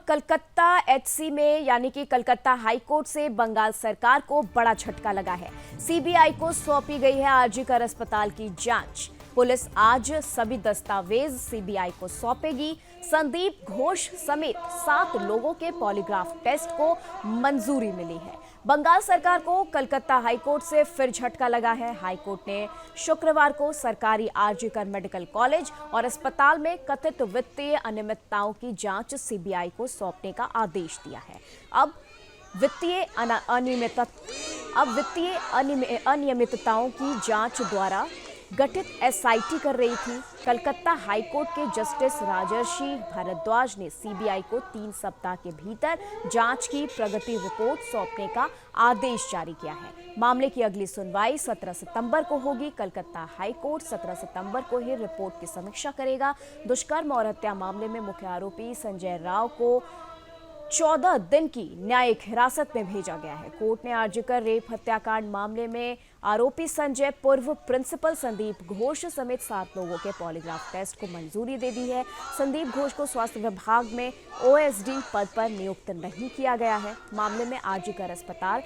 Calcutta HC में यानी कि कलकत्ता हाईकोर्ट से बंगाल सरकार को बड़ा झटका लगा है। सीबीआई को सौंपी गई है आरजीकर अस्पताल की जांच। पुलिस आज सभी दस्तावेज सीबीआई को सौंपेगी। संदीप घोष समेत 7 लोगों के पॉलीग्राफ टेस्ट को मंजूरी मिली है। बंगाल सरकार को कलकत्ता हाईकोर्ट से फिर झटका लगा है। हाईकोर्ट ने शुक्रवार को सरकारी आरजीकर मेडिकल कॉलेज और अस्पताल में कथित वित्तीय अनियमितताओं की जांच सीबीआई को सौंपने का आदेश दिया है। अब वित्तीय अनियमितताओं की जांच द्वारा गठित एसआईटी कर रही थी। कलकत्ता हाईकोर्ट के जस्टिस राजर्षि भारद्वाज ने सीबीआई को 3 सप्ताह के भीतर जांच की प्रगति रिपोर्ट सौंपने का आदेश जारी किया है। मामले की अगली सुनवाई 17 सितंबर को होगी। कलकत्ता हाईकोर्ट 17 सितंबर को ही रिपोर्ट की समीक्षा करेगा। दुष्कर्म और हत्या मामले में मुख्य आरोपी संजय राव को 14 दिन की न्यायिक हिरासत में भेजा गया है। कोर्ट ने आरजीकर रेप हत्याकांड मामले में आरोपी संजय, पूर्व प्रिंसिपल संदीप घोष समेत 7 लोगों के पॉलीग्राफ टेस्ट को मंजूरी दे दी है। संदीप घोष को स्वास्थ्य विभाग में ओएसडी पद पर नियुक्त नहीं किया गया है। मामले में आरजीकर अस्पताल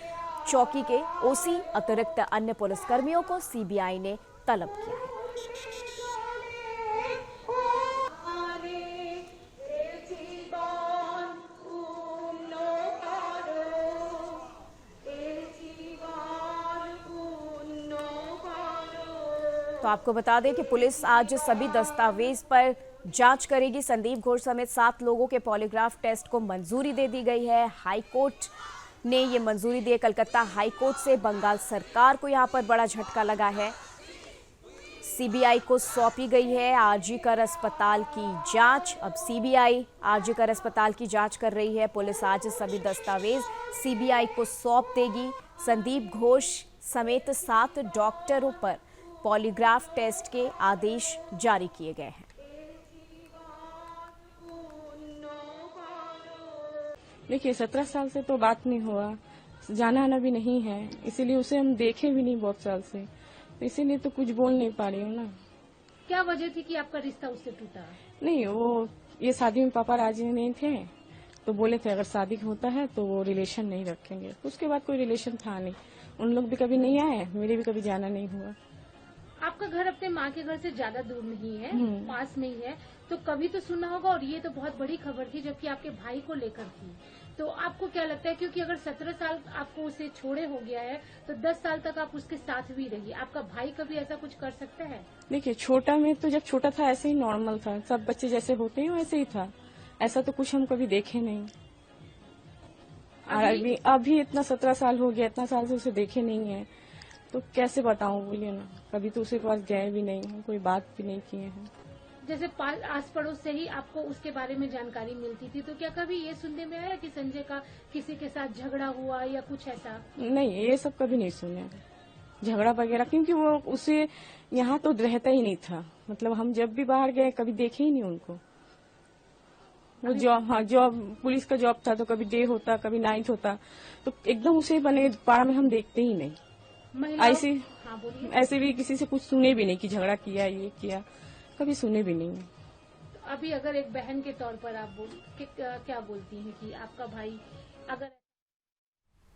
चौकी के ओसी अतिरिक्त अन्य पुलिसकर्मियों को सीबीआई ने तलब किया है। तो आपको बता दें कि पुलिस आज सभी दस्तावेज पर जांच करेगी। संदीप घोष समेत 7 लोगों के पॉलीग्राफ टेस्ट को मंजूरी दे दी गई है। हाईकोर्ट ने ये मंजूरी दी है। कलकत्ता हाईकोर्ट से बंगाल सरकार को यहां पर बड़ा झटका लगा है। सीबीआई को सौंपी गई है आरजीकर अस्पताल की जांच। अब सीबीआई आरजीकर अस्पताल की जांच कर रही है। पुलिस आज सभी दस्तावेज सीबीआई को सौंप देगी। संदीप घोष समेत 7 डॉक्टरों पर पॉलीग्राफ टेस्ट के आदेश जारी किए गए हैं। देखिए 17 साल से तो बात नहीं हुआ, जाना आना भी नहीं है, इसीलिए उसे हम देखे भी नहीं बहुत साल से, तो इसीलिए तो कुछ बोल नहीं पा रही हूँ ना। क्या वजह थी कि आपका रिश्ता उससे टूटा? नहीं, वो ये शादी में पापा राजी नहीं थे, तो बोले थे अगर शादी होता है तो वो रिलेशन नहीं रखेंगे। उसके बाद कोई रिलेशन था नहीं, उन लोग भी कभी नहीं आए, मेरे भी कभी जाना नहीं हुआ। आपका घर अपने माँ के घर से ज्यादा दूर नहीं है, पास में ही है, तो कभी तो सुना होगा। और ये तो बहुत बड़ी खबर थी जबकि आपके भाई को लेकर थी। तो आपको क्या लगता है, क्योंकि अगर 17 साल आपको उसे छोड़े हो गया है तो 10 साल तक आप उसके साथ भी रहिए, आपका भाई कभी ऐसा कुछ कर सकता है? देखिए छोटा में तो जब छोटा था ऐसे ही नॉर्मल था, सब बच्चे जैसे होते हैं वैसे ही था, ऐसा तो कुछ हम कभी देखे नहीं। अभी इतना 17 साल हो गया, इतना साल से उसे देखे नहीं है, तो कैसे बताऊं, बोलिए ना। कभी तो उसके पास गए भी नहीं हैं, कोई बात भी नहीं किए हैं। जैसे आस पड़ोस से ही आपको उसके बारे में जानकारी मिलती थी, तो क्या कभी ये सुनने में आया कि संजय का किसी के साथ झगड़ा हुआ या कुछ ऐसा? नहीं, ये सब कभी नहीं सुने झगड़ा वगैरह, क्योंकि वो उसे यहाँ तो रहता ही नहीं था। मतलब हम जब भी बाहर गए कभी देखे ही नहीं उनको। वो जॉब पुलिस का जॉब था, तो कभी डे होता कभी नाइट होता, तो एकदम उसे बने पारा में हम देखते ही नहीं। ऐसे भी किसी से कुछ सुने भी नहीं कि झगड़ा किया, ये किया, कभी सुने भी नहीं। तो अभी अगर एक बहन के तौर पर आप क्या बोलती हैं कि आपका भाई अगर